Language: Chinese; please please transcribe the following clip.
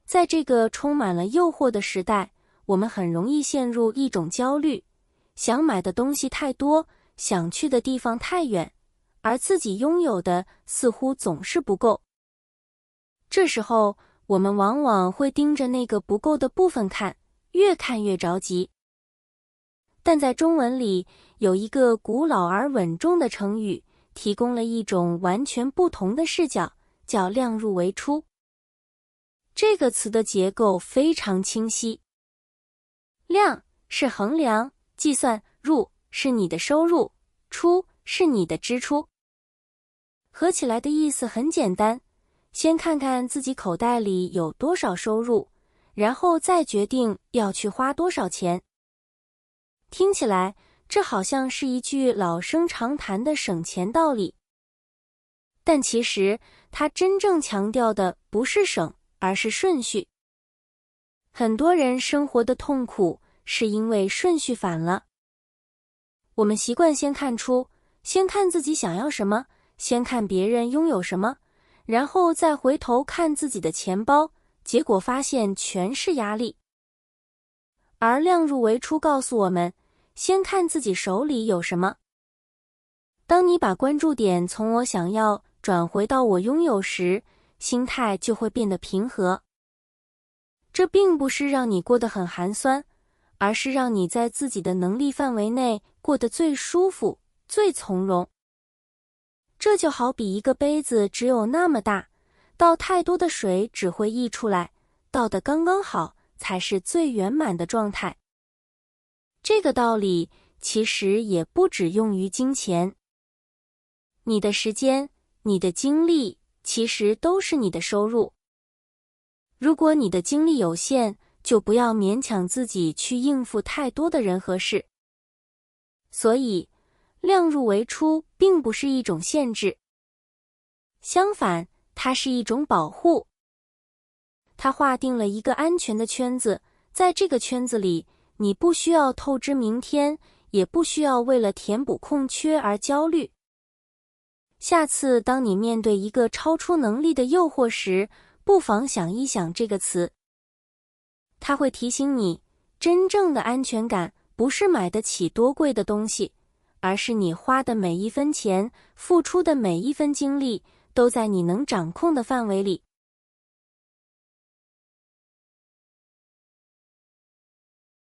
在这个充满了诱惑的时代，我们很容易陷入一种焦虑，想买的东西太多，想去的地方太远，而自己拥有的似乎总是不够。这时候，我们往往会盯着那个不够的部分看，越看越着急。但在中文里，有一个古老而稳重的成语，提供了一种完全不同的视角，叫量入为出。这个词的结构非常清晰。量是衡量、计算，入是你的收入，出是你的支出。合起来的意思很简单，先看看自己口袋里有多少收入，然后再决定要去花多少钱。听起来，这好像是一句老生常谈的省钱道理。但其实，它真正强调的不是省，而是顺序。很多人生活的痛苦，是因为顺序反了。我们习惯先看出，先看自己想要什么，先看别人拥有什么，然后再回头看自己的钱包，结果发现全是压力。而量入为出告诉我们，先看自己手里有什么。当你把关注点从我想要转回到我拥有时，心态就会变得平和。这并不是让你过得很寒酸，而是让你在自己的能力范围内过得最舒服、最从容。这就好比一个杯子只有那么大，倒太多的水只会溢出来，倒得刚刚好才是最圆满的状态。这个道理其实也不只用于金钱。你的时间、你的精力其实都是你的收入。如果你的精力有限，就不要勉强自己去应付太多的人和事。所以，量入为出并不是一种限制，相反，它是一种保护。它划定了一个安全的圈子，在这个圈子里，你不需要透支明天，也不需要为了填补空缺而焦虑。下次当你面对一个超出能力的诱惑时，不妨想一想这个词。它会提醒你，真正的安全感不是买得起多贵的东西，而是你花的每一分钱，付出的每一分精力，都在你能掌控的范围里。